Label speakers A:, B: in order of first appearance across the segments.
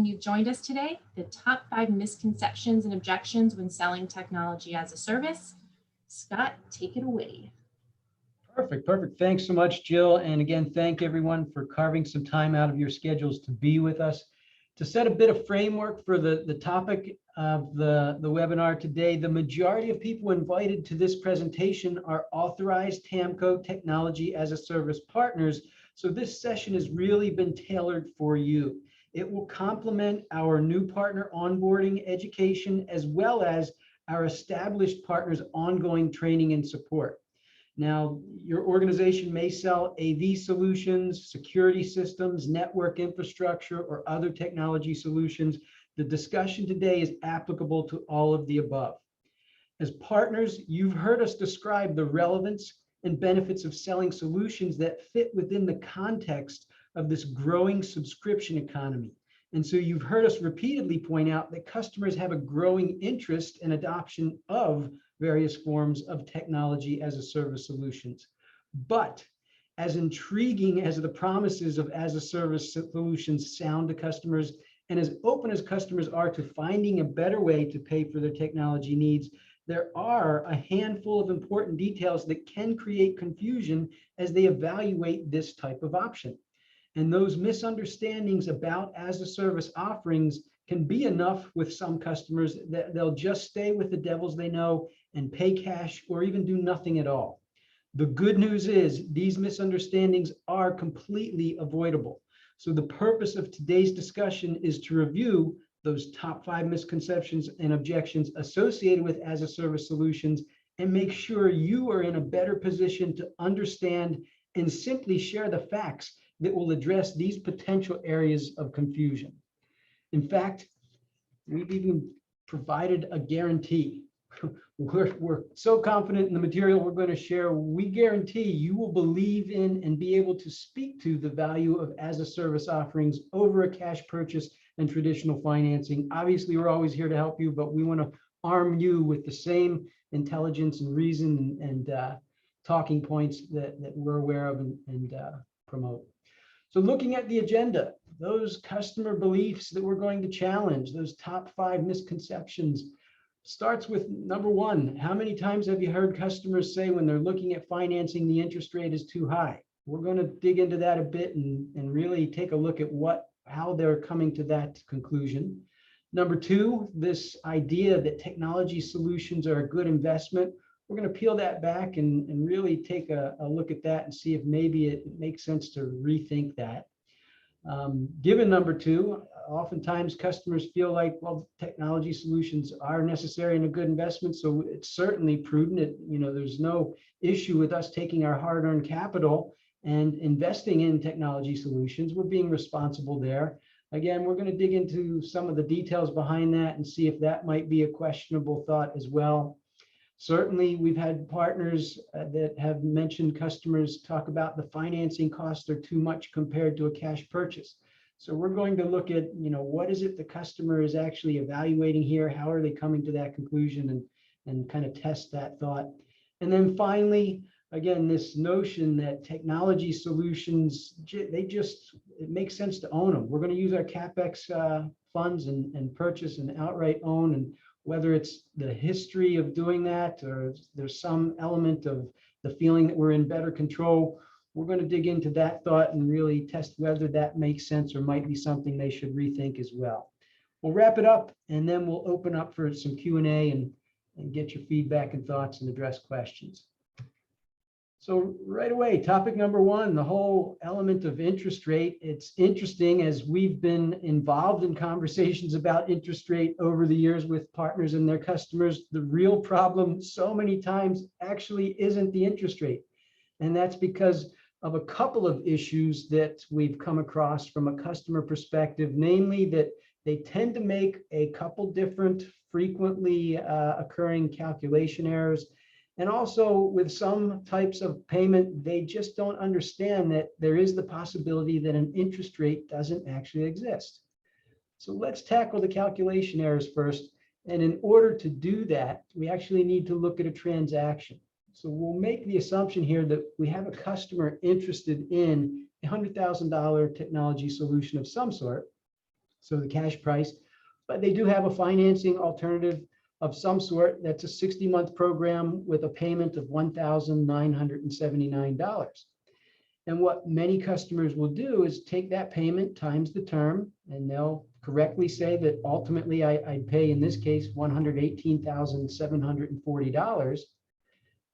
A: You've joined us today, the top 5 misconceptions and objections when selling technology as a service. Scott, take it away.
B: Perfect. Thanks so much, Jill. And again, thank everyone for carving some time out of your schedules to be with us. To set a bit of framework for the topic of the webinar today, the majority of people invited to this presentation are authorized TAMCO technology as a service partners. So this session has really been tailored for you. It will complement our new partner onboarding education, as well as our established partners' ongoing training and support. Now, your organization may sell AV solutions, security systems, network infrastructure, or other technology solutions. The discussion today is applicable to all of the above. As partners, you've heard us describe the relevance and benefits of selling solutions that fit within the context of this growing subscription economy. And so you've heard us repeatedly point out that customers have a growing interest and adoption of various forms of technology as a service solutions. But as intriguing as the promises of as a service solutions sound to customers, and as open as customers are to finding a better way to pay for their technology needs, there are a handful of important details that can create confusion as they evaluate this type of option. And those misunderstandings about as a service offerings can be enough with some customers that they'll just stay with the devils they know and pay cash or even do nothing at all. The good news is these misunderstandings are completely avoidable. So the purpose of today's discussion is to review those top 5 misconceptions and objections associated with as a service solutions and make sure you are in a better position to understand and simply share the facts that will address these potential areas of confusion. In fact, we've even provided a guarantee. We're so confident in the material we're going to share, we guarantee you will believe in and be able to speak to the value of as a service offerings over a cash purchase and traditional financing. Obviously, we're always here to help you, but we want to arm you with the same intelligence and reason and talking points that we're aware of and promote. So looking at the agenda, those customer beliefs that we're going to challenge, those top 5 misconceptions, starts with number 1. How many times have you heard customers say when they're looking at financing, the interest rate is too high? We're going to dig into that a bit and really take a look at how they're coming to that conclusion. Number 2, this idea that technology solutions are a good investment. We're going to peel that back and really take a look at that and see if maybe it makes sense to rethink that. Given number 2, oftentimes customers feel like, well, technology solutions are necessary and a good investment, so it's certainly prudent. There's no issue with us taking our hard-earned capital and investing in technology solutions. We're being responsible there. Again, we're going to dig into some of the details behind that and see if that might be a questionable thought as well. Certainly, we've had partners that have mentioned customers talk about the financing costs are too much compared to a cash purchase. So we're going to look at, what is it the customer is actually evaluating here? How are they coming to that conclusion and kind of test that thought? And then finally, again, this notion that technology solutions, it makes sense to own them. We're going to use our CapEx funds and purchase and outright own, and whether it's the history of doing that or there's some element of the feeling that we're in better control, we're going to dig into that thought and really test whether that makes sense or might be something they should rethink as well. We'll wrap it up and then we'll open up for some Q&A and get your feedback and thoughts and address questions. So right away, topic number 1, the whole element of interest rate. It's interesting, as we've been involved in conversations about interest rate over the years with partners and their customers, the real problem so many times actually isn't the interest rate. And that's because of a couple of issues that we've come across from a customer perspective, namely that they tend to make a couple different frequently occurring calculation errors. And also with some types of payment, they just don't understand that there is the possibility that an interest rate doesn't actually exist. So let's tackle the calculation errors first. And in order to do that, we actually need to look at a transaction. So we'll make the assumption here that we have a customer interested in a $100,000 technology solution of some sort. so the cash price, but they do have a financing alternative of some sort. That's a 60-month program with a payment of $1,979. And what many customers will do is take that payment times the term, and they'll correctly say that ultimately I'd pay, in this case, $118,740.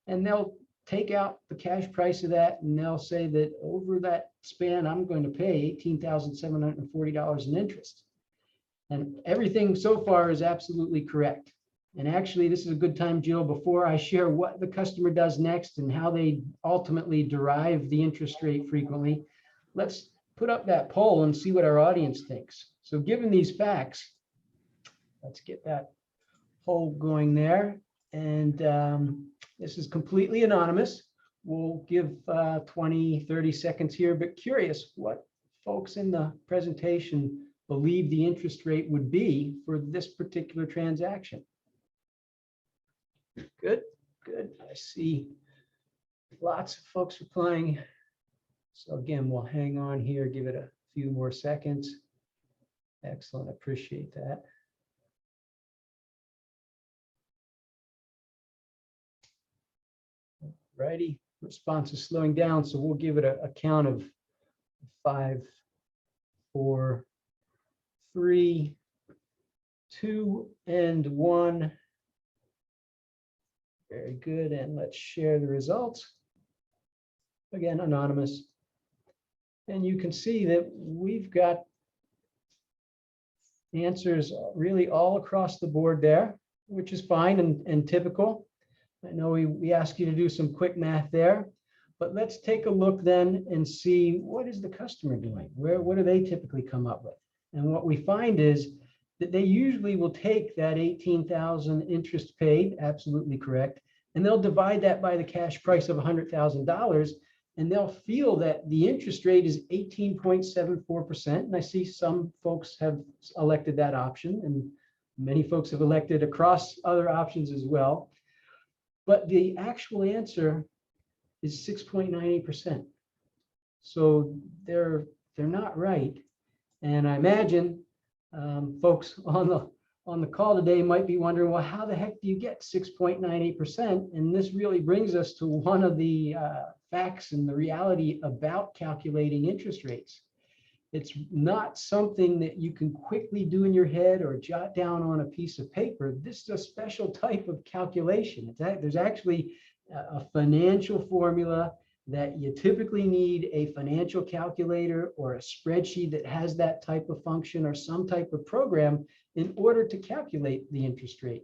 B: And they'll take out the cash price of that, and they'll say that over that span, I'm going to pay $18,740 in interest. And everything so far is absolutely correct. And actually, this is a good time, Jill, before I share what the customer does next and how they ultimately derive the interest rate frequently, let's put up that poll and see what our audience thinks. So given these facts, let's get that poll going there. And this is completely anonymous. We'll give 20, 30 seconds here, but curious what folks in the presentation believe the interest rate would be for this particular transaction. Good, good. I see lots of folks replying. So again, we'll hang on here, give it a few more seconds. Excellent, appreciate that. Righty, response is slowing down, so we'll give it a count of 5, 4, 3, 2, and 1. Very good, and let's share the results. Again, anonymous. And you can see that we've got answers really all across the board there, which is fine and typical. I know we asked you to do some quick math there, but let's take a look then and see what is the customer doing? What do they typically come up with? And what we find is that they usually will take that $18,000 interest paid, absolutely correct, and they'll divide that by the cash price of $100,000, and they'll feel that the interest rate is 18.74%. And I see some folks have elected that option, and many folks have elected across other options as well. But the actual answer is 6.98%. So they're not right. And I imagine folks on the call today might be wondering, well, how the heck do you get 6.98%? And this really brings us to one of the facts and the reality about calculating interest rates. It's not something that you can quickly do in your head or jot down on a piece of paper. This is a special type of calculation. There's actually a financial formula that you typically need a financial calculator or a spreadsheet that has that type of function or some type of program in order to calculate the interest rate.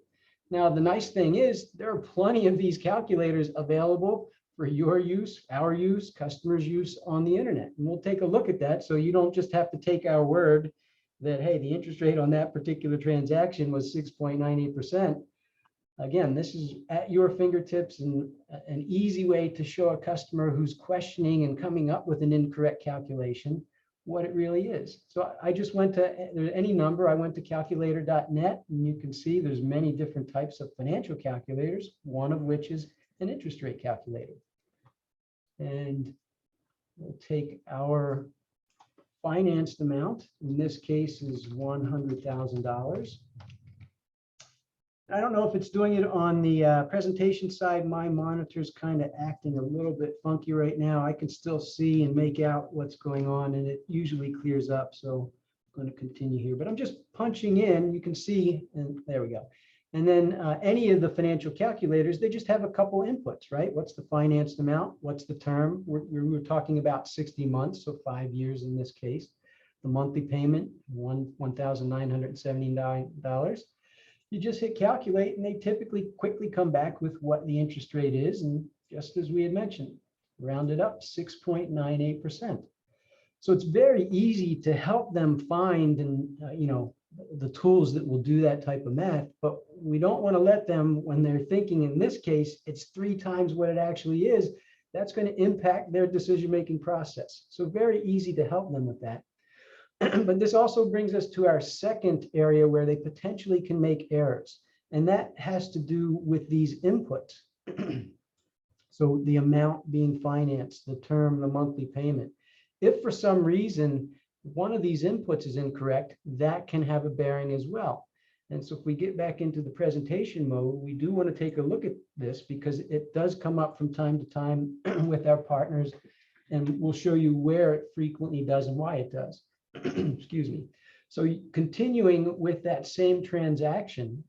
B: Now, the nice thing is there are plenty of these calculators available for your use, our use, customers' use on the internet. And we'll take a look at that so you don't just have to take our word that, hey, the interest rate on that particular transaction was 6.98%. Again, this is at your fingertips and an easy way to show a customer who's questioning and coming up with an incorrect calculation what it really is. So I just went to any number. I went to calculator.net, and you can see there's many different types of financial calculators, one of which is an interest rate calculator. And we'll take our financed amount. In this case is $100,000. I don't know if it's doing it on the presentation side. My monitor's kind of acting a little bit funky right now. I can still see and make out what's going on, and it usually clears up. So I'm going to continue here, but I'm just punching in. You can see, and there we go. And then any of the financial calculators, they just have a couple inputs, right? What's the financed amount? What's the term? We're talking about 60 months, so 5 years in this case. The monthly payment, $1,979. You just hit calculate, and they typically quickly come back with what the interest rate is. And just as we had mentioned, rounded up 6.98%. So it's very easy to help them find and, the tools that will do that type of math, but we don't want to let them, when they're thinking in this case, it's 3 times what it actually is, that's going to impact their decision-making process. So very easy to help them with that. But this also brings us to our second area where they potentially can make errors. And that has to do with these inputs. So the amount being financed, the term, the monthly payment. If for some reason one of these inputs is incorrect, that can have a bearing as well. And so if we get back into the presentation mode, we do want to take a look at this because it does come up from time to time with our partners, and we'll show you where it frequently does and why it does. Excuse me. So continuing with that same transaction,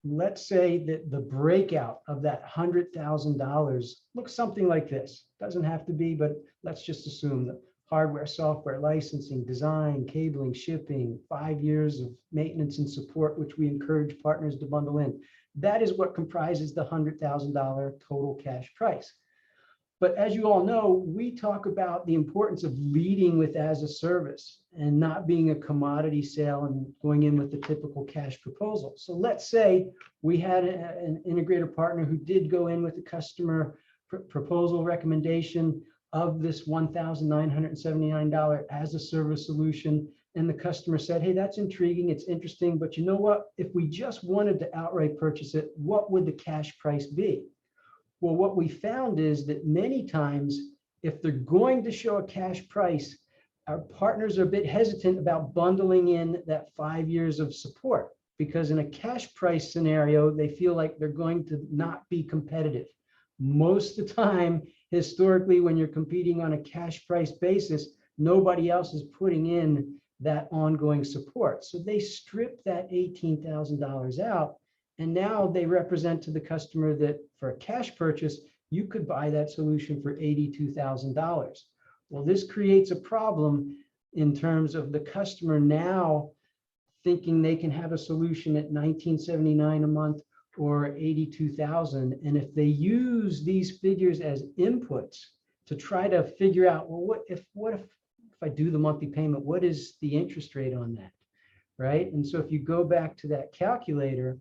B: let's say that the breakout of that $100,000 looks something like this. Doesn't have to be, but let's just assume that hardware, software, licensing, design, cabling, shipping, 5 years of maintenance and support, which we encourage partners to bundle in. That is what comprises the $100,000 total cash price. But as you all know, we talk about the importance of leading with as a service and not being a commodity sale and going in with the typical cash proposal. So let's say we had an integrator partner who did go in with a customer proposal recommendation of this $1,979 as a service solution. And the customer said, hey, that's intriguing, it's interesting, but you know what? If we just wanted to outright purchase it, what would the cash price be? Well, what we found is that many times, if they're going to show a cash price, our partners are a bit hesitant about bundling in that 5 years of support, because in a cash price scenario, they feel like they're going to not be competitive. Most of the time, historically, when you're competing on a cash price basis, nobody else is putting in that ongoing support. So they strip that $18,000 out. And now they represent to the customer that for a cash purchase, you could buy that solution for $82,000. Well, this creates a problem in terms of the customer now thinking they can have a solution at $1,979 a month or $82,000. And if they use these figures as inputs to try to figure out, well, what if I do the monthly payment, what is the interest rate on that, right? And so if you go back to that calculator,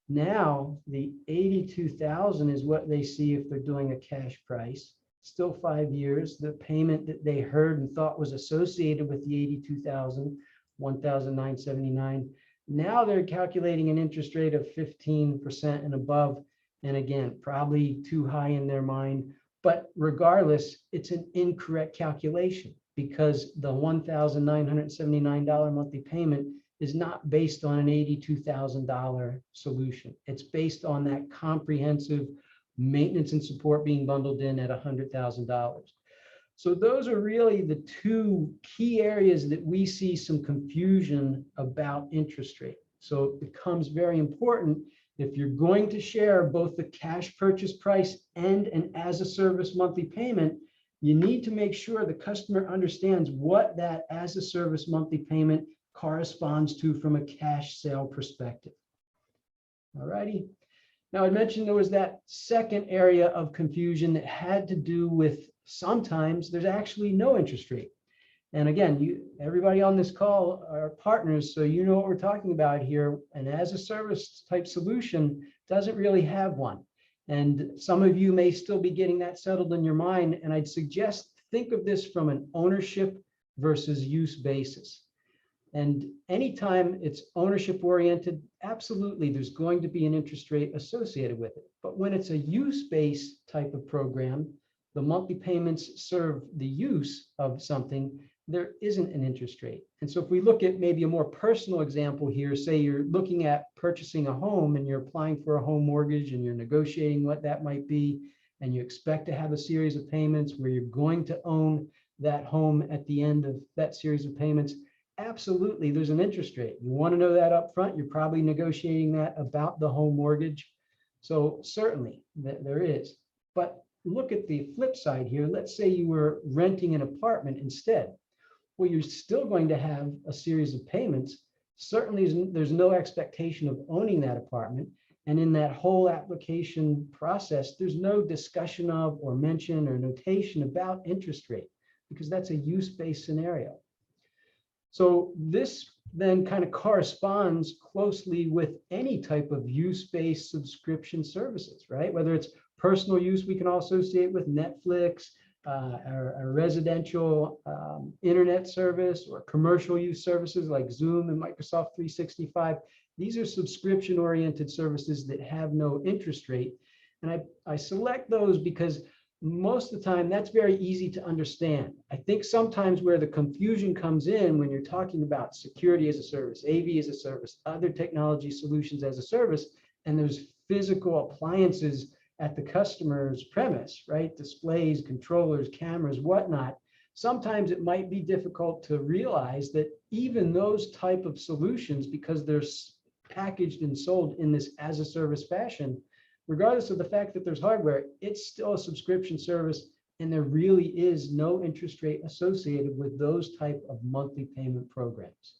B: now the $82,000 is what they see if they're doing a cash price, still 5 years. The payment that they heard and thought was associated with the $82,000, $1,979. Now they're calculating an interest rate of 15% and above. And again, probably too high in their mind, but regardless, it's an incorrect calculation because the $1,979 monthly payment is not based on an $82,000 solution. It's based on that comprehensive maintenance and support being bundled in at $100,000. So those are really the two key areas that we see some confusion about interest rate. So it becomes very important if you're going to share both the cash purchase price and an as a service monthly payment, you need to make sure the customer understands what that as a service monthly payment corresponds to from a cash sale perspective. All righty. Now I mentioned there was that second area of confusion that had to do with sometimes there's actually no interest rate. And again, everybody on this call are partners, so you know what we're talking about here. And as a service type solution doesn't really have one. And some of you may still be getting that settled in your mind. And I'd suggest think of this from an ownership versus use basis. And anytime it's ownership oriented, absolutely, there's going to be an interest rate associated with it. But when it's a use-based type of program, the monthly payments serve the use of something, there isn't an interest rate. And so if we look at maybe a more personal example here, say you're looking at purchasing a home and you're applying for a home mortgage and you're negotiating what that might be, and you expect to have a series of payments where you're going to own that home at the end of that series of payments, absolutely, there's an interest rate. You want to know that up front. You're probably negotiating that about the home mortgage. So certainly there is. But look at the flip side here. Let's say you were renting an apartment instead. Well, you're still going to have a series of payments. Certainly, there's no expectation of owning that apartment. And in that whole application process, there's no discussion of or mention or notation about interest rate because that's a use-based scenario. So this then kind of corresponds closely with any type of use-based subscription services, right? Whether it's personal use, we can also associate with Netflix, a residential internet service, or commercial use services like Zoom and Microsoft 365. These are subscription-oriented services that have no interest rate. And I select those because most of the time, that's very easy to understand. I think sometimes where the confusion comes in when you're talking about security as a service, AV as a service, other technology solutions as a service, and there's physical appliances at the customer's premise, right? Displays, controllers, cameras, whatnot. Sometimes it might be difficult to realize that even those type of solutions, because they're packaged and sold in this as a service fashion, regardless of the fact that there's hardware, it's still a subscription service, and there really is no interest rate associated with those type of monthly payment programs.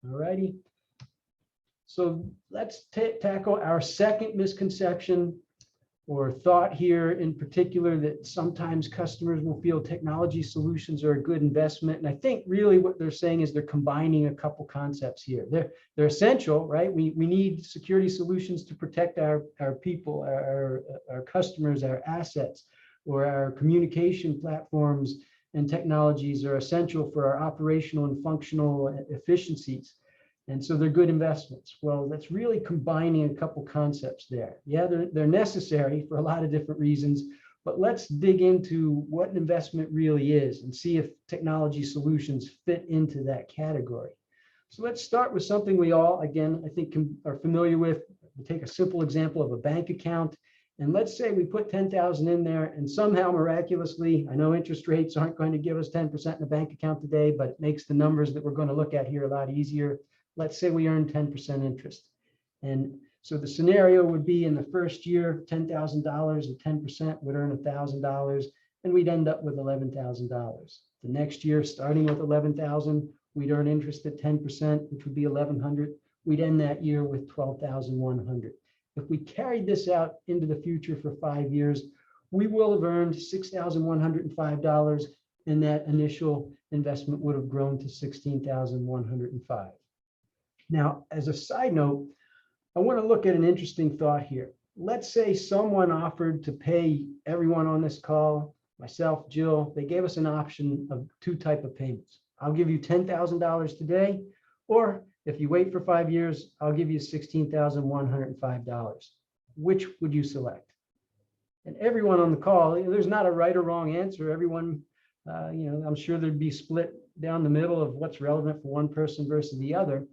B: All righty. So let's tackle our second misconception or thought here in particular, that sometimes customers will feel technology solutions are a good investment. And I think really what they're saying is they're combining a couple concepts here. They're essential, right? We need security solutions to protect our people, our customers, our assets, or our communication platforms and technologies are essential for our operational and functional efficiencies. And so they're good investments. Well, that's really combining a couple concepts there. Yeah, they're necessary for a lot of different reasons, but let's dig into what an investment really is and see if technology solutions fit into that category. So let's start with something we all, again, I think are familiar with. We'll take a simple example of a bank account. And let's say we put 10,000 in there and somehow miraculously, I know interest rates aren't going to give us 10% in a bank account today, but it makes the numbers that we're going to look at here a lot easier. Let's say we earn 10% interest. And so the scenario would be in the first year, $10,000 and 10% would earn $1,000, and we'd end up with $11,000. The next year, starting with 11,000, we'd earn interest at 10%, which would be 1,100. We'd end that year with 12,100. If we carried this out into the future for 5 years, we will have earned $6,105, and that initial investment would have grown to $16,105. Now, as a side note, I want to look at an interesting thought here. Let's say someone offered to pay everyone on this call, myself, Jill, they gave us an option of two types of payments. I'll give you $10,000 today, or if you wait for 5 years, I'll give you $16,105. Which would you select? And everyone on the call, there's not a right or wrong answer. Everyone, I'm sure there'd be split down the middle of what's relevant for one person versus the other.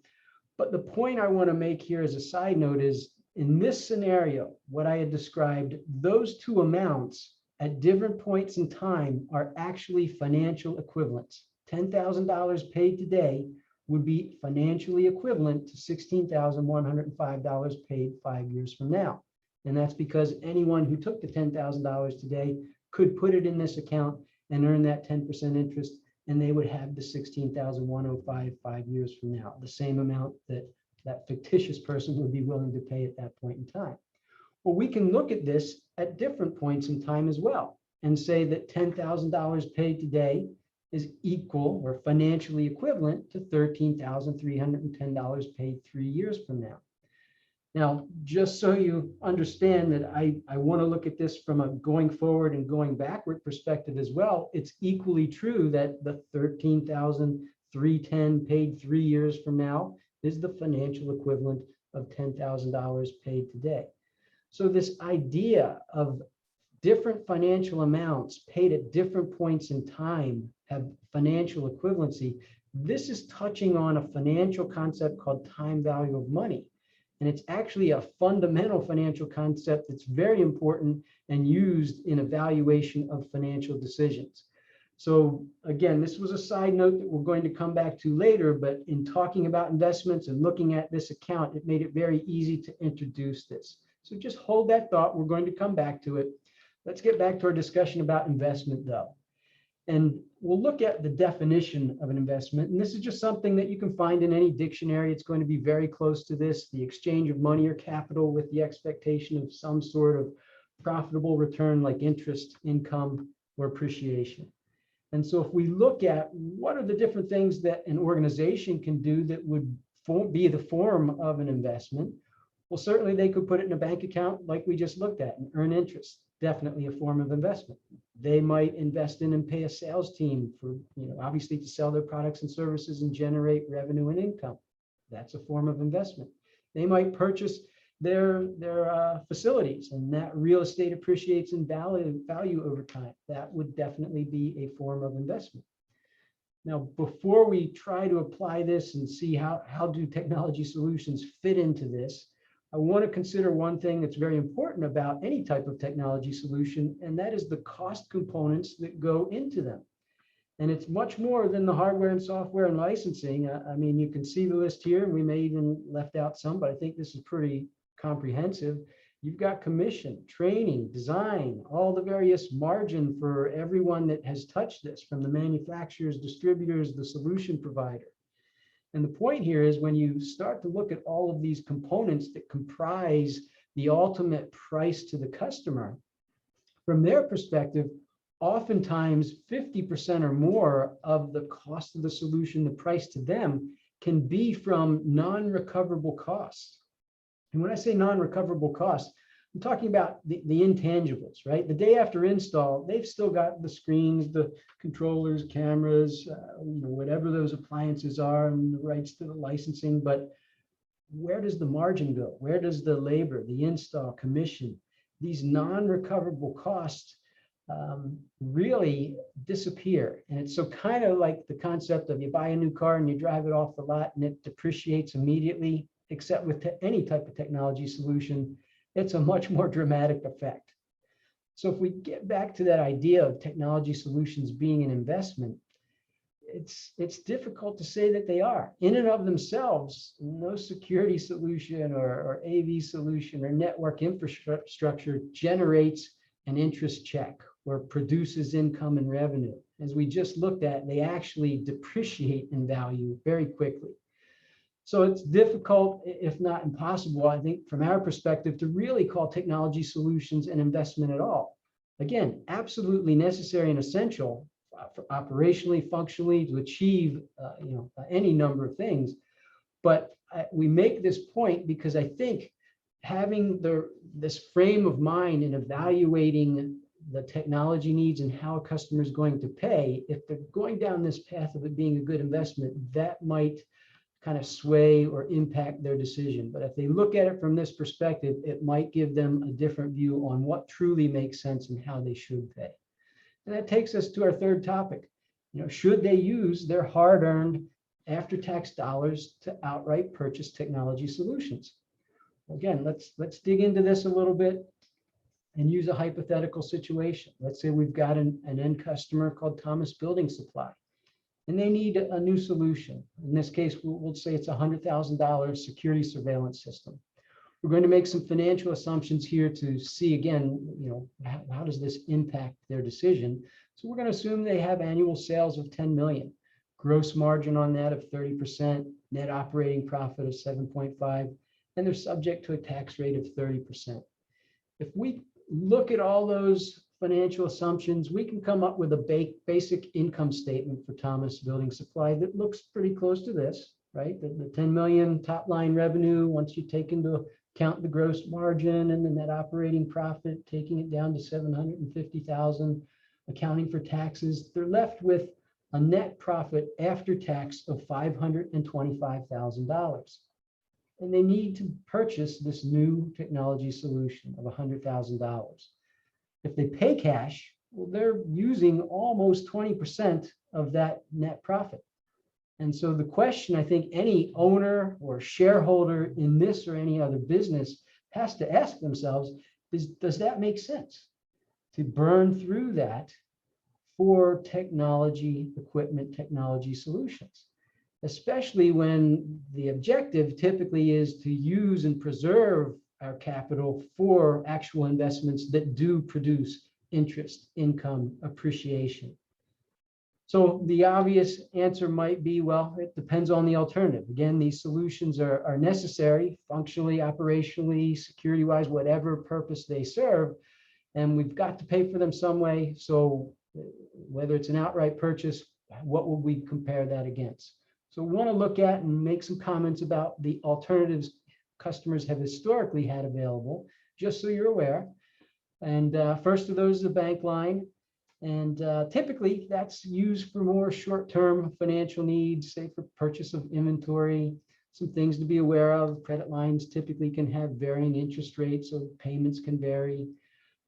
B: But the point I want to make here as a side note is, in this scenario, what I had described, those two amounts at different points in time are actually financial equivalents. $10,000 paid today would be financially equivalent to $16,105 paid 5 years from now. And that's because anyone who took the $10,000 today could put it in this account and earn that 10% interest, and they would have the $16,105 5 years from now, the same amount that that fictitious person would be willing to pay at that point in time. Well, we can look at this at different points in time as well and say that $10,000 paid today is equal or financially equivalent to $13,310 paid 3 years from now. Now, just so you understand that I want to look at this from a going forward and going backward perspective as well, it's equally true that the $13,310 paid 3 years from now is the financial equivalent of $10,000 paid today. So this idea of different financial amounts paid at different points in time have financial equivalency. This is touching on a financial concept called time value of money. And it's actually a fundamental financial concept that's very important and used in evaluation of financial decisions. So again, this was a side note that we're going to come back to later, but in talking about investments and looking at this account, it made it very easy to introduce this. So just hold that thought. We're going to come back to it. Let's get back to our discussion about investment though. And we'll look at the definition of an investment. And this is just something that you can find in any dictionary. It's going to be very close to this, the exchange of money or capital with the expectation of some sort of profitable return like interest, income, or appreciation. And so if we look at what are the different things that an organization can do that would be the form of an investment, well, certainly they could put it in a bank account like we just looked at and earn interest. Definitely a form of investment. They might invest in and pay a sales team for, obviously to sell their products and services and generate revenue and income. That's a form of investment. They might purchase their facilities, and that real estate appreciates in value over time. That would definitely be a form of investment. Now, before we try to apply this and see how do technology solutions fit into this, I want to consider one thing that's very important about any type of technology solution, and that is the cost components that go into them. And it's much more than the hardware and software and licensing. I mean, you can see the list here, and we may even left out some, but I think this is pretty comprehensive. You've got commission, training, design, all the various margin for everyone that has touched this, from the manufacturers, distributors, the solution provider. And the point here is, when you start to look at all of these components that comprise the ultimate price to the customer, from their perspective, oftentimes 50% or more of the cost of the solution, the price to them, can be from non-recoverable costs. And when I say non-recoverable costs, I'm talking about the intangibles, right? The day after install, they've still got the screens, the controllers, cameras, whatever those appliances are, and the rights to the licensing. But where does the margin go? Where does the labor, the install, commission, these non-recoverable costs really disappear? And it's so kind of like the concept of, you buy a new car and you drive it off the lot and it depreciates immediately. Except with any type of technology solution, it's a much more dramatic effect. So if we get back to that idea of technology solutions being an investment, it's difficult to say that they are. In and of themselves, no security solution or AV solution or network infrastructure generates an interest check or produces income and revenue. As we just looked at, they actually depreciate in value very quickly. So it's difficult, if not impossible, I think, from our perspective, to really call technology solutions an investment at all. Again, absolutely necessary and essential for operationally, functionally, to achieve any number of things. But we make this point because I think having this frame of mind in evaluating the technology needs and how a customer is going to pay, if they're going down this path of it being a good investment, that might kind of sway or impact their decision. But if they look at it from this perspective, it might give them a different view on what truly makes sense and how they should pay. And that takes us to our third topic. Should they use their hard-earned after-tax dollars to outright purchase technology solutions? Again, let's dig into this a little bit and use a hypothetical situation. Let's say we've got an end customer called Thomas Building Supply, and they need a new solution. In this case, we'll say it's a $100,000 security surveillance system. We're going to make some financial assumptions here to see, again, how does this impact their decision? So we're going to assume they have annual sales of 10 million, gross margin on that of 30%, net operating profit of 7.5, and they're subject to a tax rate of 30%. If we look at all those financial assumptions, we can come up with a basic income statement for Thomas Building Supply that looks pretty close to this, right? The 10 million top line revenue, once you take into account the gross margin and the net operating profit, taking it down to 750,000, accounting for taxes, they're left with a net profit after tax of $525,000. And they need to purchase this new technology solution of $100,000. If they pay cash, well, they're using almost 20% of that net profit. And so the question I think any owner or shareholder in this or any other business has to ask themselves is, does that make sense to burn through that for technology equipment, technology solutions? Especially when the objective typically is to use and preserve our capital for actual investments that do produce interest, income, appreciation. So the obvious answer might be, well, it depends on the alternative. Again, these solutions are necessary functionally, operationally, security-wise, whatever purpose they serve, and we've got to pay for them some way. So whether it's an outright purchase, what would we compare that against? So we want to look at and make some comments about the alternatives customers have historically had available, just so you're aware. And first of those is a bank line. And typically that's used for more short-term financial needs, say for purchase of inventory, Some things to be aware of. Credit lines typically can have varying interest rates, so payments can vary.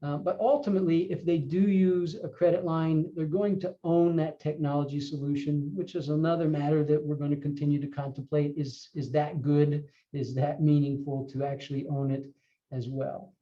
B: But ultimately, if they do use a credit line, they're going to own that technology solution, which is another matter that we're going to continue to contemplate. Is that good? Is that meaningful to actually own it as well?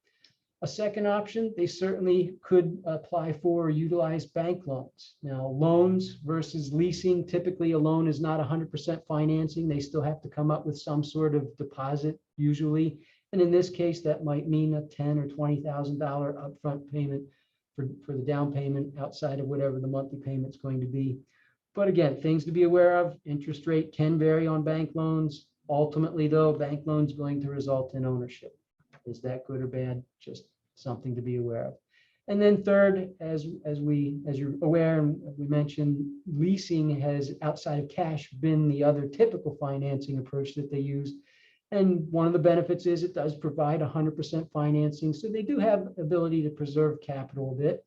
B: A second option, they certainly could apply for or utilize bank loans. Now, loans versus leasing, typically a loan is not 100% financing. They still have to come up with some sort of deposit usually. And in this case, that might mean a $10,000 or $20,000 upfront payment for the down payment outside of whatever the monthly payment's going to be. But again, things to be aware of. Interest rate can vary on bank loans. Ultimately, though, bank loans going to result in ownership. Is that good or bad? Just something to be aware of. And then third, as you're aware, and we mentioned, leasing has, outside of cash, been the other typical financing approach that they use. And one of the benefits is it does provide 100% financing. So they do have ability to preserve capital a bit.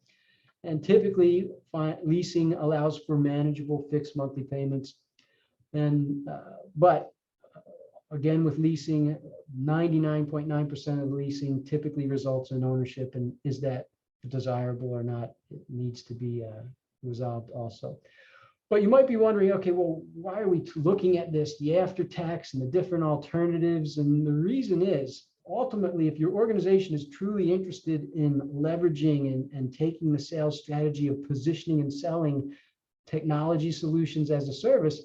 B: And typically, leasing allows for manageable fixed monthly payments. And but again, with leasing, 99.9% of leasing typically results in ownership. And is that desirable or not? It needs to be resolved also. But you might be wondering, okay, well, why are we looking at this, the after tax and the different alternatives? And the reason is, ultimately, if your organization is truly interested in leveraging and taking the sales strategy of positioning and selling technology solutions as a service,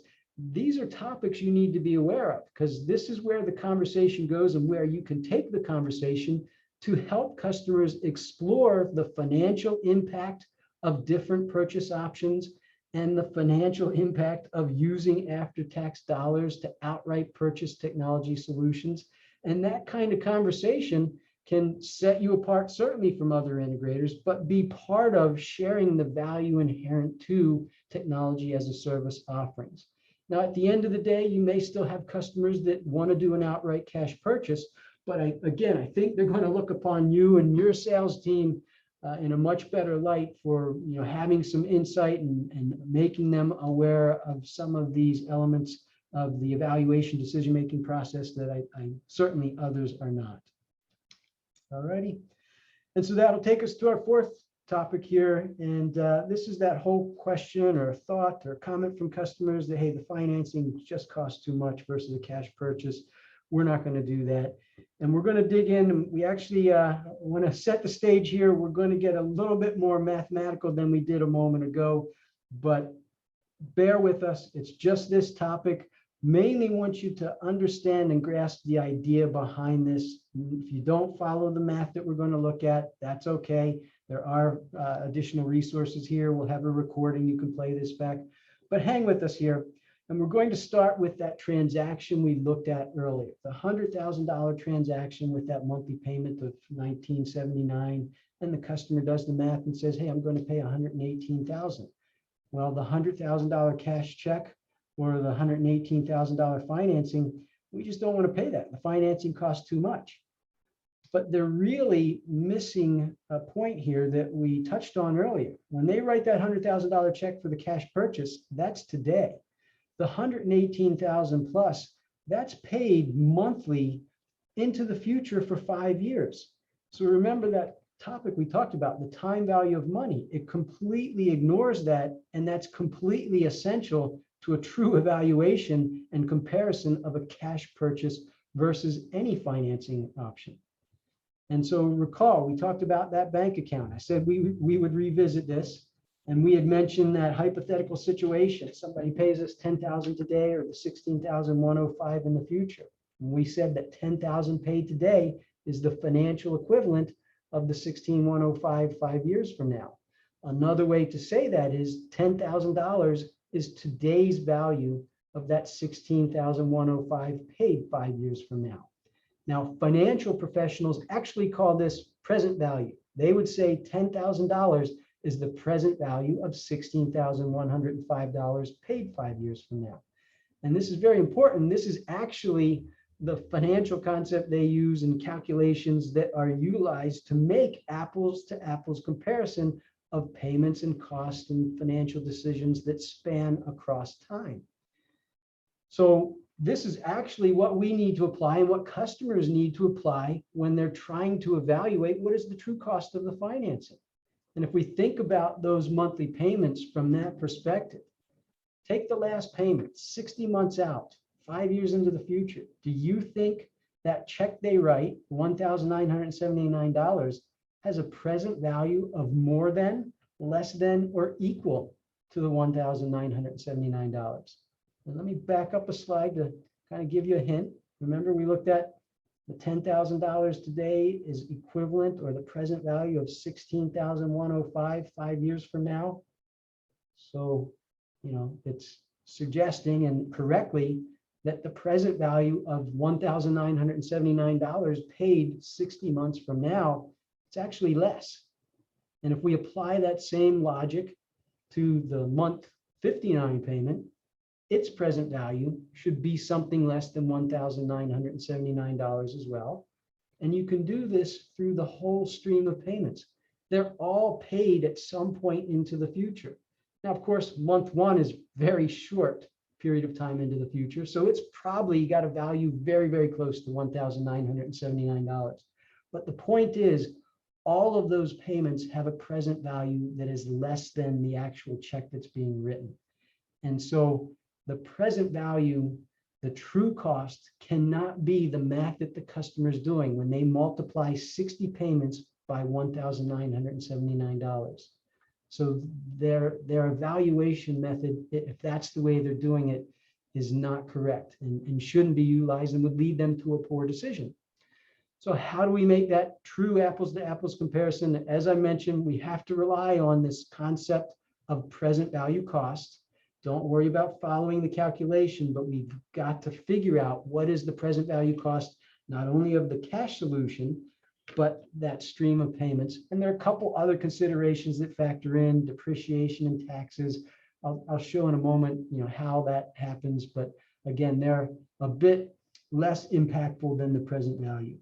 B: these are topics you need to be aware of, because this is where the conversation goes and where you can take the conversation to help customers explore the financial impact of different purchase options and the financial impact of using after-tax dollars to outright purchase technology solutions. And that kind of conversation can set you apart, certainly from other integrators, but be part of sharing the value inherent to technology as a service offerings. Now, at the end of the day, you may still have customers that want to do an outright cash purchase, but I think they're going to look upon you and your sales team in a much better light for having some insight and making them aware of some of these elements of the evaluation decision-making process that I certainly others are not. All righty. And so that'll take us to our fourth topic here. And this is that whole question or thought or comment from customers that, hey, the financing just costs too much versus a cash purchase. We're not going to do that. And we're going to dig in. And we actually want to set the stage here. We're going to get a little bit more mathematical than we did a moment ago, but bear with us. It's just this topic. Mainly want you to understand and grasp the idea behind this. If you don't follow the math that we're going to look at, that's okay. There are additional resources here. We'll have a recording. You can play this back, but hang with us here. And we're going to start with that transaction we looked at earlier, the $100,000 transaction with that monthly payment of $19.79. And the customer does the math and says, hey, I'm going to pay $118,000. Well, the $100,000 cash check or the $118,000 financing, we just don't want to pay that. The financing costs too much. But they're really missing a point here that we touched on earlier. When they write that $100,000 check for the cash purchase, that's today. The $118,000 plus, that's paid monthly into the future for 5 years. So remember that topic we talked about, the time value of money. It completely ignores that, and that's completely essential to a true evaluation and comparison of a cash purchase versus any financing option. And so recall, we talked about that bank account. I said we would revisit this, and we had mentioned that hypothetical situation. Somebody pays us $10,000 today or the $16,105 in the future. And we said that $10,000 paid today is the financial equivalent of the $16,105 5 years from now. Another way to say that is $10,000 is today's value of that $16,105 paid 5 years from now. Now, financial professionals actually call this present value. They would say $10,000 is the present value of $16,105 paid 5 years from now. And this is very important. This is actually the financial concept they use in calculations that are utilized to make apples to apples comparison of payments and costs and financial decisions that span across time. So this is actually what we need to apply and what customers need to apply when they're trying to evaluate what is the true cost of the financing. And if we think about those monthly payments from that perspective, take the last payment 60 months out, 5 years into the future. Do you think that check they write, $1,979, has a present value of more than, less than, or equal to the $1,979? And let me back up a slide to kind of give you a hint. Remember, we looked at the $10,000 today is equivalent, or the present value of $16,105 5 years from now. So, it's suggesting, and correctly, that the present value of $1,979 paid 60 months from now, it's actually less. And if we apply that same logic to the month 59 payment, its present value should be something less than $1,979 as well. And you can do this through the whole stream of payments. They're all paid at some point into the future. Now, of course, month one is very short period of time into the future. So it's probably got a value very, very close to $1,979. But the point is, all of those payments have a present value that is less than the actual check that's being written. And so the present value, the true cost, cannot be the math that the customer is doing when they multiply 60 payments by $1,979. So their evaluation method, if that's the way they're doing it, is not correct and shouldn't be utilized and would lead them to a poor decision. So how do we make that true apples to apples comparison? As I mentioned, we have to rely on this concept of present value cost. Don't worry about following the calculation, but we've got to figure out what is the present value cost, not only of the cash solution, but that stream of payments. And there are a couple other considerations that factor in: depreciation and taxes. I'll show in a moment, how that happens. But again, they're a bit less impactful than the present value.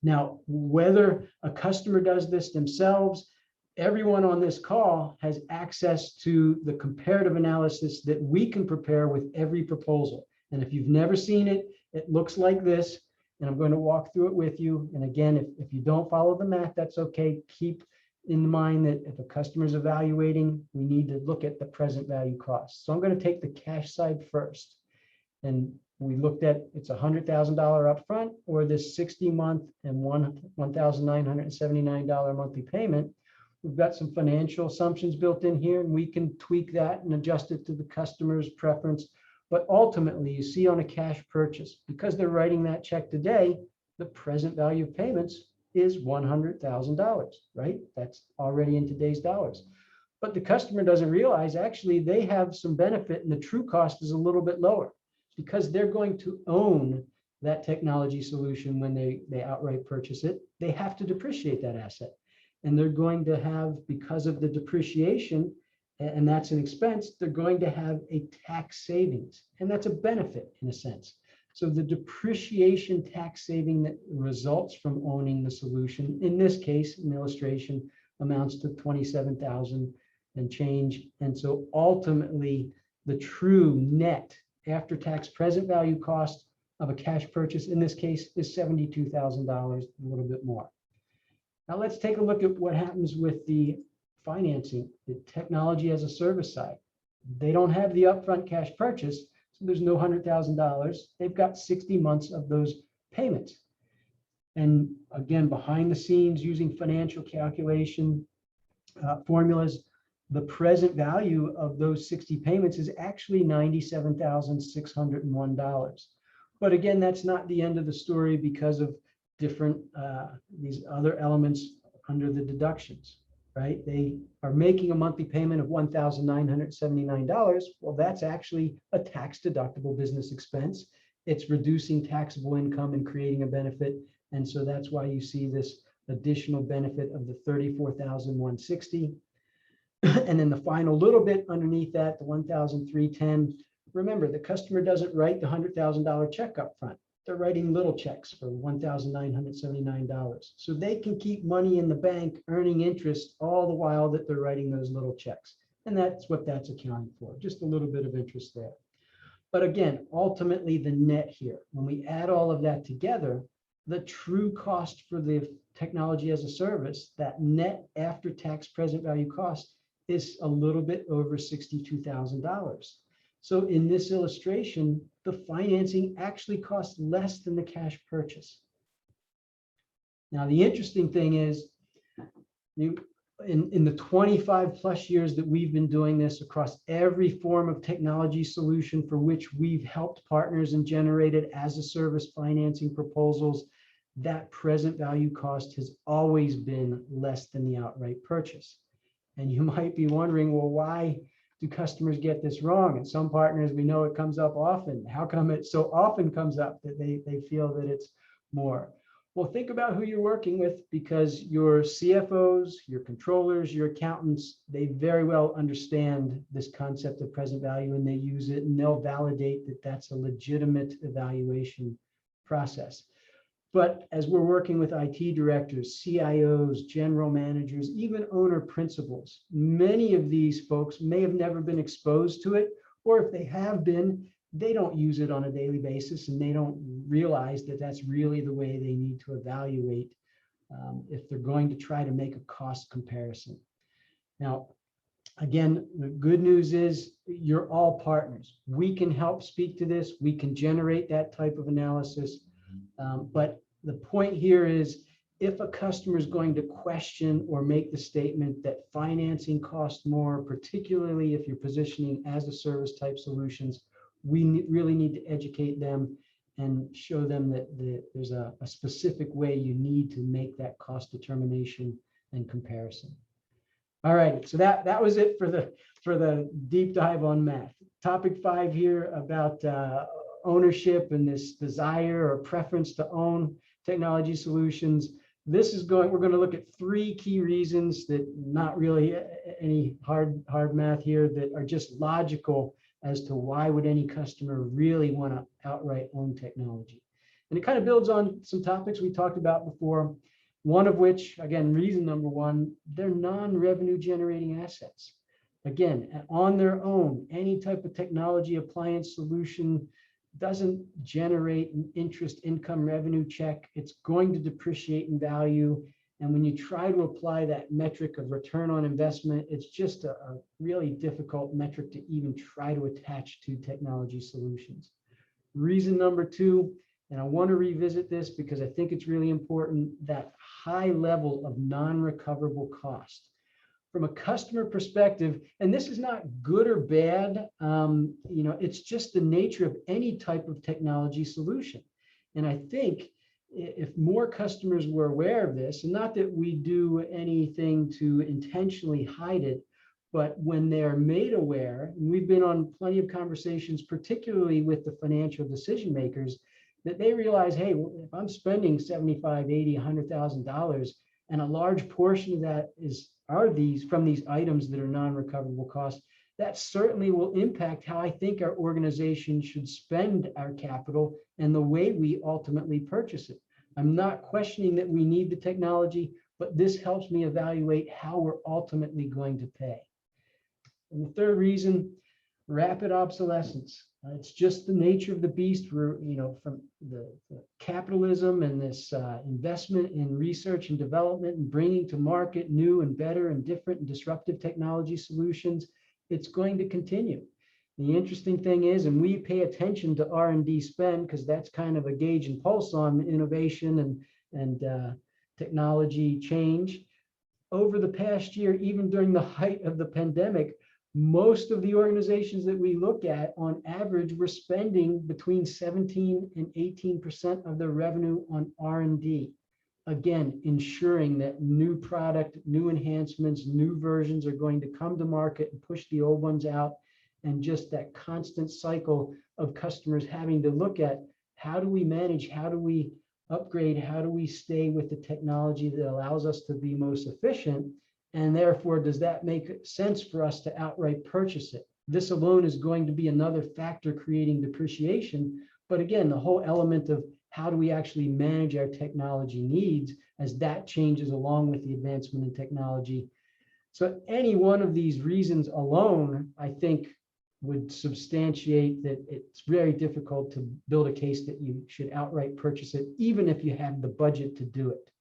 B: Now, whether a customer does this themselves, everyone on this call has access to the comparative analysis that we can prepare with every proposal. And if you've never seen it, it looks like this. And I'm going to walk through it with you. And again, if you don't follow the math, that's okay. Keep in mind that if a customer is evaluating, we need to look at the present value cost. So I'm going to take the cash side first. And we looked at, it's $100,000 upfront, or this 60-month and $1,979 monthly payment. We've got some financial assumptions built in here, and we can tweak that and adjust it to the customer's preference. But ultimately, you see on a cash purchase, because they're writing that check today, the present value of payments is $100,000, right? That's already in today's dollars. But the customer doesn't realize actually they have some benefit, and the true cost is a little bit lower because they're going to own that technology solution when they outright purchase it. They have to depreciate that asset. And they're going to have, because of the depreciation, and that's an expense, they're going to have a tax savings. And that's a benefit in a sense. So the depreciation tax saving that results from owning the solution, in this case, in illustration, amounts to $27,000 and change. And so ultimately, the true net after-tax present value cost of a cash purchase, in this case, is $72,000, a little bit more. Now let's take a look at what happens with the financing, the technology as a service side. They don't have the upfront cash purchase, so there's no $100,000. They've got 60 months of those payments. And again, behind the scenes, using financial calculation formulas, the present value of those 60 payments is actually $97,601. But again, that's not the end of the story because of different these other elements under the deductions, right? They are making a monthly payment of $1,979. Well, that's actually a tax deductible business expense. It's reducing taxable income and creating a benefit. And so that's why you see this additional benefit of the $34,160. And then the final little bit underneath that, the $1,310. Remember, the customer doesn't write the $100,000 check up front. They're writing little checks for $1,979. So they can keep money in the bank earning interest all the while that they're writing those little checks. And that's what that's accounting for, just a little bit of interest there. But again, ultimately the net here, when we add all of that together, the true cost for the technology as a service, that net after tax present value cost, is a little bit over $62,000. So in this illustration, the financing actually costs less than the cash purchase. Now, the interesting thing is, in the 25 plus years that we've been doing this across every form of technology solution for which we've helped partners and generated as a service financing proposals, that present value cost has always been less than the outright purchase. And you might be wondering, well, why do customers get this wrong? And some partners, we know it comes up often. How come it so often comes up that they feel that it's more? Well, think about who you're working with, because your CFOs, your controllers, your accountants, they very well understand this concept of present value, and they use it, and they'll validate that that's a legitimate evaluation process. But as we're working with IT directors, CIOs, general managers, even owner principals, many of these folks may have never been exposed to it, or if they have been, they don't use it on a daily basis, and they don't realize that that's really the way they need to evaluate if they're going to try to make a cost comparison. Now, again, the good news is you're all partners. We can help speak to this. We can generate that type of analysis. But the point here is, if a customer is going to question or make the statement that financing costs more, particularly if you're positioning as a service type solutions, we really need to educate them and show them that there's a specific way you need to make that cost determination and comparison. All right, so that was it for the deep dive on math. Topic 5 here about ownership and this desire or preference to own technology solutions. We're going to look at 3 key reasons, that not really any hard math here, that are just logical as to why would any customer really want to outright own technology. And it kind of builds on some topics we talked about before, one of which, again, reason number 1, they're non-revenue generating assets. Again, on their own, any type of technology appliance solution doesn't generate an interest income revenue check. It's going to depreciate in value. And when you try to apply that metric of return on investment, it's just a really difficult metric to even try to attach to technology solutions. Reason number 2, and I want to revisit this because I think it's really important, that high level of non-recoverable cost. From a customer perspective, and this is not good or bad, it's just the nature of any type of technology solution. And I think if more customers were aware of this, and not that we do anything to intentionally hide it, but when they're made aware, and we've been on plenty of conversations, particularly with the financial decision makers, that they realize, hey, if I'm spending $75, $80, $100,000, and a large portion of that are from these items that are non-recoverable costs, that certainly will impact how I think our organization should spend our capital and the way we ultimately purchase it. I'm not questioning that we need the technology, but this helps me evaluate how we're ultimately going to pay. And the third reason, rapid obsolescence. It's just the nature of the beast. We're, from the capitalism and this investment in research and development and bringing to market new and better and different and disruptive technology solutions, it's going to continue. The interesting thing is, and we pay attention to R&D spend because that's kind of a gauge and pulse on innovation and technology change. Over the past year, even during the height of the pandemic, most of the organizations that we look at, on average, were spending between 17 and 18% of their revenue on R&D. Again, ensuring that new product, new enhancements, new versions are going to come to market and push the old ones out. And just that constant cycle of customers having to look at, how do we manage, how do we upgrade, how do we stay with the technology that allows us to be most efficient? And therefore, does that make sense for us to outright purchase it? This alone is going to be another factor creating depreciation. But again, the whole element of how do we actually manage our technology needs as that changes along with the advancement in technology. So any one of these reasons alone, I think, would substantiate that it's very difficult to build a case that you should outright purchase it, even if you have the budget to do it.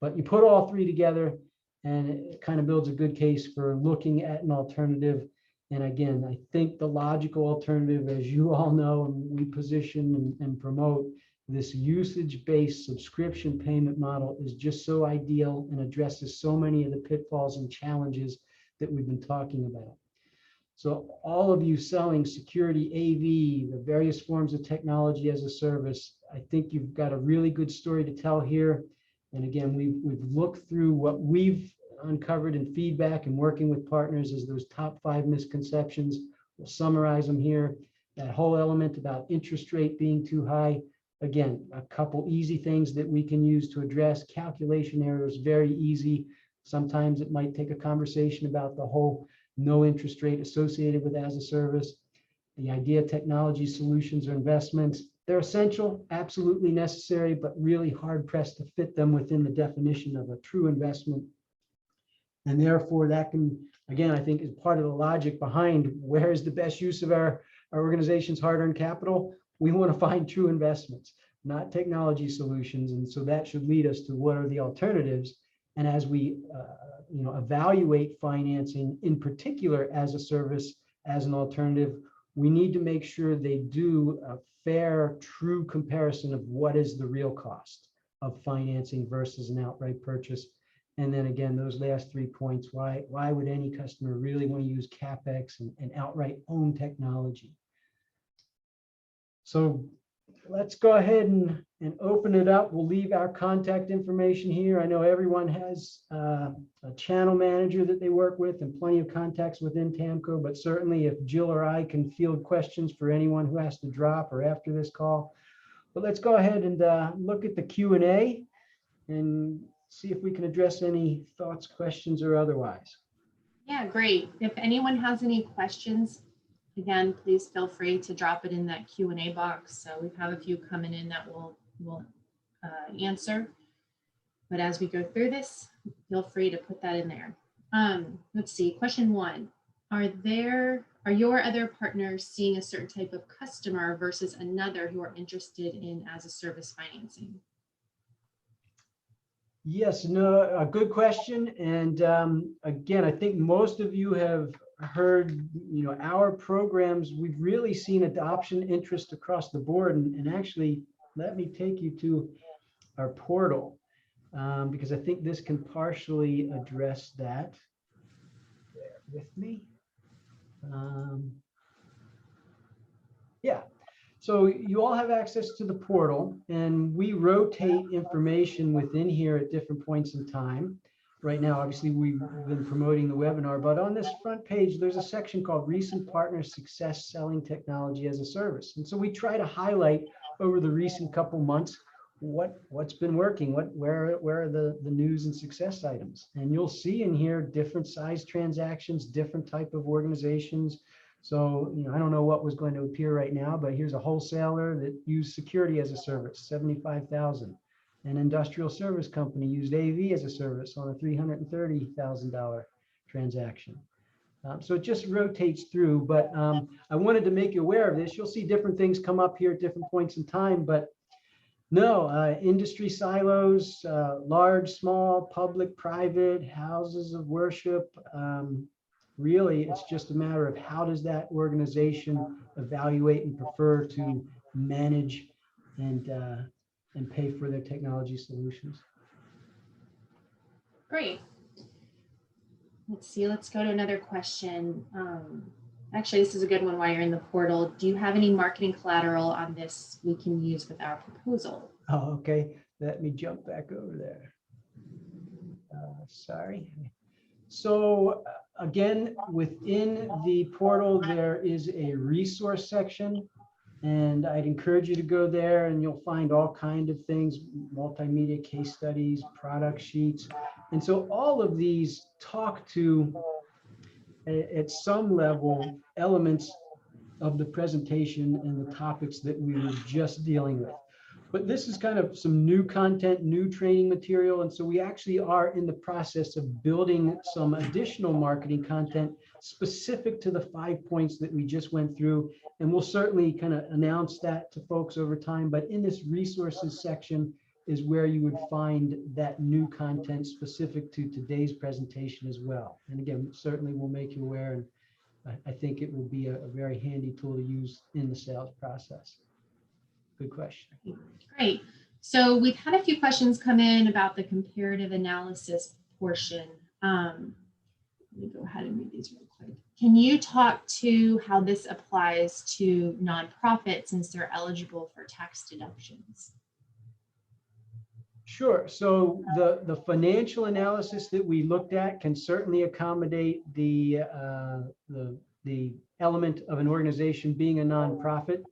B: But you put all three together and it kind of builds a good case for looking at an alternative. And again, I think the logical alternative, as you all know, and we position and promote, this usage-based subscription payment model is just so ideal and addresses so many of the pitfalls and challenges that we've been talking about. So all of you selling security AV, the various forms of technology as a service, I think you've got a really good story to tell here. And again, we've looked through what we've uncovered in feedback and working with partners as those top 5 misconceptions. We'll summarize them here. That whole element about interest rate being too high. Again, a couple easy things that we can use to address. Calculation errors, very easy. Sometimes it might take a conversation about the whole no interest rate associated with as a service. The idea of technology solutions or investments, they're essential, absolutely necessary, but really hard pressed to fit them within the definition of a true investment. And therefore that can, again, I think is part of the logic behind where is the best use of our organization's hard-earned capital. We want to find true investments, not technology solutions. And so that should lead us to what are the alternatives. And as we evaluate financing, in particular as a service, as an alternative, we need to make sure they do a fair, true comparison of what is the real cost of financing versus an outright purchase. And then again, those last 3 points, why would any customer really want to use CapEx and outright own technology? So let's go ahead and open it up. We'll leave our contact information here. I know everyone has a channel manager that they work with and plenty of contacts within TAMCO, but certainly if Jill or I can field questions for anyone who has to drop or after this call. But let's go ahead and look at the Q&A and see if we can address any thoughts, questions, or otherwise.
A: Yeah, great. If anyone has any questions, again, please feel free to drop it in that Q&A box. So we have a few coming in that we'll answer. But as we go through this, feel free to put that in there. Let's see, question 1. Are your other partners seeing a certain type of customer versus another who are interested in as a service financing?
B: Yes, no, a good question. And again, I think most of you have heard, our programs, we've really seen adoption interest across the board. And actually, let me take you to our portal because I think this can partially address that. Bear with me. Yeah. So you all have access to the portal, and we rotate information within here at different points in time. Right now, obviously, we've been promoting the webinar, but on this front page, there's a section called Recent Partner Success Selling Technology as a Service. And so we try to highlight over the recent couple months what's been working, where are the news and success items. And you'll see in here different size transactions, different type of organizations. So, I don't know what was going to appear right now, but here's a wholesaler that used security as a service, $75,000. An industrial service company used AV as a service on a $330,000 transaction. So it just rotates through, but I wanted to make you aware of this. You'll see different things come up here at different points in time, but no, industry silos, large, small, public, private, houses of worship. Really, it's just a matter of how does that organization evaluate and prefer to manage and pay for their technology solutions.
A: Great. Let's see, let's go to another question. Actually, this is a good one while you're in the portal. Do you have any marketing collateral on this we can use with our proposal?
B: Oh, okay. Let me jump back over there. Sorry. So again, within the portal, there is a resource section, and I'd encourage you to go there and you'll find all kinds of things, multimedia case studies, product sheets. And so all of these talk to, at some level, elements of the presentation and the topics that we were just dealing with. But this is kind of some new content, new training material. And so we actually are in the process of building some additional marketing content specific to the 5 points that we just went through. And we'll certainly kind of announce that to folks over time. But in this resources section is where you would find that new content specific to today's presentation as well. And again, certainly we'll make you aware, and I think it will be a very handy tool to use in the sales process. Good question.
A: Great. So we've had a few questions come in about the comparative analysis portion. Let me go ahead and read these real quick. Can you talk to how this applies to nonprofits since they're eligible for tax deductions?
B: Sure. So the financial analysis that we looked at can certainly accommodate the element of an organization being a nonprofit.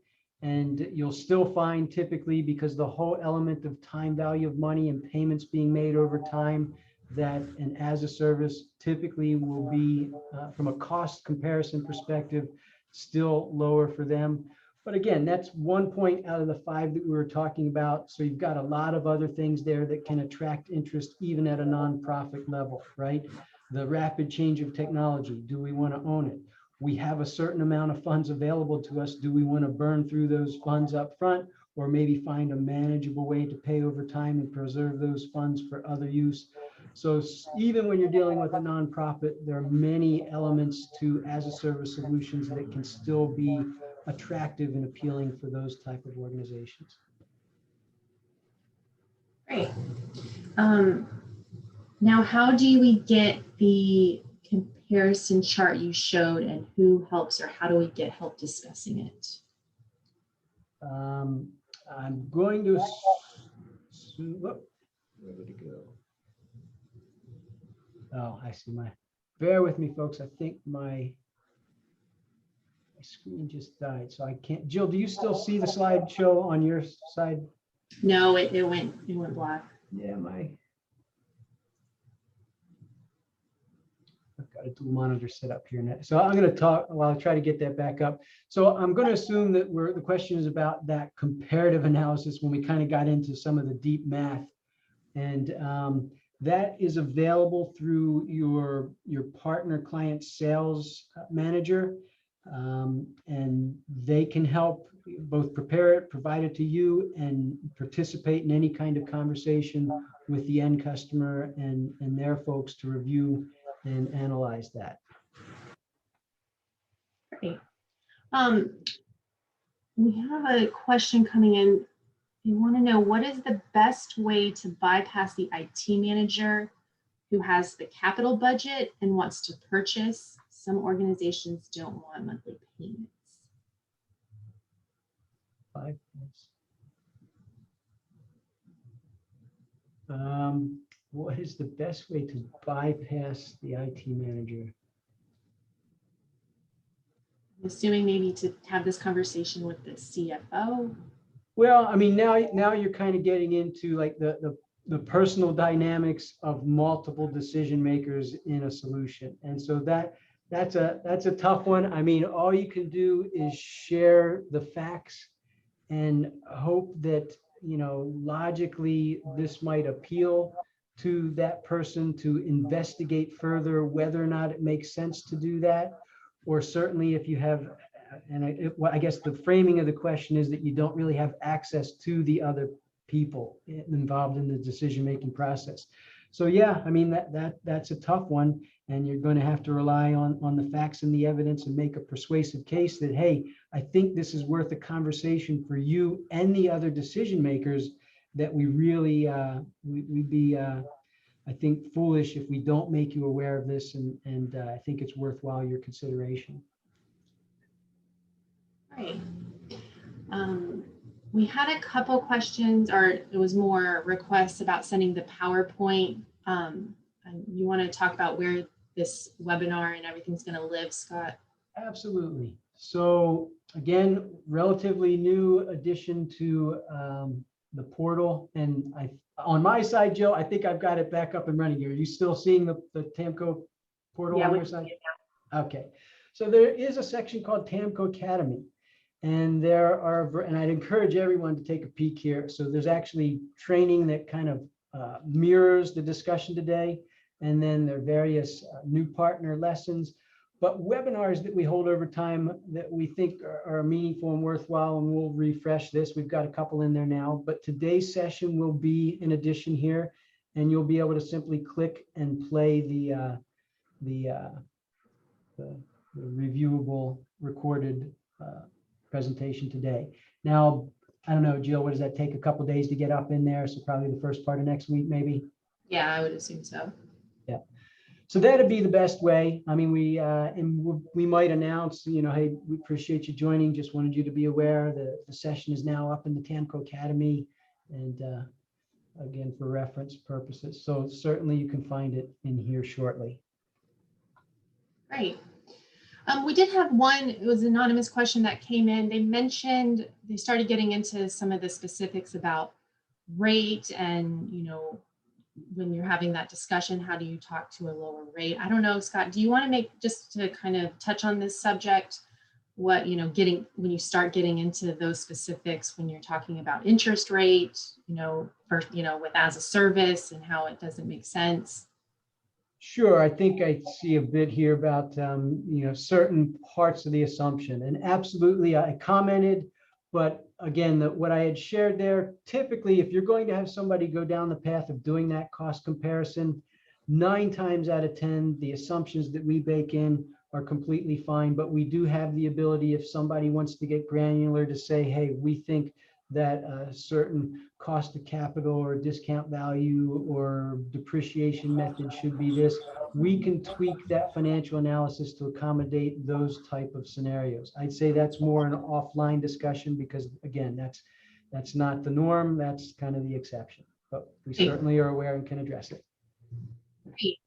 B: And you'll still find typically, because the whole element of time value of money and payments being made over time, that an as a service typically will be, from a cost comparison perspective, still lower for them. But again, that's 1 point out of the 5 that we were talking about. So you've got a lot of other things there that can attract interest even at a nonprofit level, right? The rapid change of technology. Do we want to own it? We have a certain amount of funds available to us. Do we want to burn through those funds up front, or maybe find a manageable way to pay over time and preserve those funds for other use? So even when you're dealing with a nonprofit, there are many elements to as a service solutions that can still be attractive and appealing for those type of organizations.
A: Great. Now, how do we get the comparison chart you showed, and who helps, or how do we get help discussing it?
B: I'm going to, where would it go? Oh, I see bear with me, folks. I think my screen just died, so I can't. Jill, do you still see the slideshow on your side?
A: No, it went black.
B: Yeah, I've got a dual monitor set up here now. So I'm going to talk while I try to get that back up. So I'm going to assume that the question is about that comparative analysis when we kind of got into some of the deep math. And that is available through your partner client sales manager. And they can help both prepare it, provide it to you, and participate in any kind of conversation with the end customer and their folks to review and analyze that.
A: Great. We have a question coming in. They want to know, what is the best way to bypass the IT manager who has the capital budget and wants to purchase? Some organizations don't want monthly payments.
B: 5 points. What is the best way to bypass the IT manager?
A: I'm assuming maybe to have this conversation with the CFO.
B: Well, I mean, now you're kind of getting into like the personal dynamics of multiple decision makers in a solution, and so that's a tough one. I mean, all you can do is share the facts and hope that, you know, logically this might appeal to that person to investigate further whether or not it makes sense to do that. Or certainly if you have, and I guess the framing of the question is that you don't really have access to the other people involved in the decision-making process. So yeah, I mean, that's a tough one, and you're going to have to rely on the facts and the evidence and make a persuasive case that, hey, I think this is worth a conversation for you and the other decision makers, that we really, we'd be, I think, foolish if we don't make you aware of this, and I think it's worthwhile your consideration.
A: Right. We had a couple questions, or it was more requests about sending the PowerPoint. And you want to talk about where this webinar and everything's going to live, Scott?
B: Absolutely. So again, relatively new addition to the portal. And on my side, Jill, I think I've got it back up and running here. Are you still seeing the TAMCO portal on your side? Okay. So there is a section called TAMCO Academy. And and I'd encourage everyone to take a peek here. So there's actually training that kind of mirrors the discussion today. And then there are various new partner lessons. but webinars that we hold over time that we think are meaningful and worthwhile, and we'll refresh this. We've got a couple in there now, but today's session will be in addition here, and you'll be able to simply click and play the reviewable recorded presentation today. Now, I don't know, Jill, what does that take? A couple days to get up in there? So probably the first part of next week, maybe?
A: Yeah, I would assume so.
B: Yeah. So that'd be the best way. I mean, we might announce, you know, hey, we appreciate you joining. Just wanted you to be aware that the session is now up in the TAMCO Academy, and again, for reference purposes. So certainly you can find it in here shortly.
A: Great. We did have one, it was an anonymous question that came in. They started getting into some of the specifics about rate and, you know, when you're having that discussion, how do you talk to a lower rate? I don't know, Scott, do you want to make, just to kind of touch on this subject, what, you know, when you start getting into those specifics, when you're talking about interest rate, you know, first, you know, with as a service and how it doesn't make sense?
B: Sure. I think I see a bit here about, you know, certain parts of the assumption, and absolutely I commented, but again, what I had shared there, typically, if you're going to have somebody go down the path of doing that cost comparison, 9 times out of 10, the assumptions that we bake in are completely fine, but we do have the ability, if somebody wants to get granular, to say, hey, we think that a certain cost of capital or discount value or depreciation method should be this. We can tweak that financial analysis to accommodate those type of scenarios. I'd say that's more an offline discussion because, again, that's not the norm. That's kind of the exception, but we certainly are aware and can address it.
A: Great.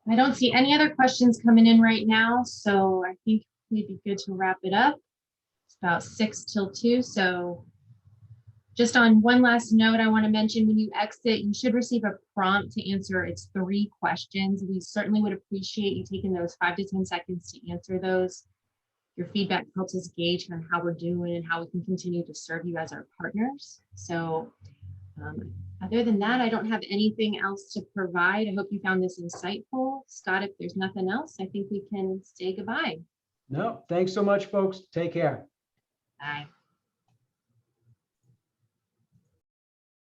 A: I don't see any other questions coming in right now, so I think we'd be good to wrap it up. It's about 6 till 2, so just on one last note, I want to mention when you exit, you should receive a prompt to answer its 3 questions. We certainly would appreciate you taking those 5 to 10 seconds to answer those. Your feedback helps us gauge on how we're doing and how we can continue to serve you as our partners. So other than that, I don't have anything else to provide. I hope you found this insightful. Scott, if there's nothing else, I think we can say goodbye.
B: No, thanks so much, folks. Take care.
A: Bye.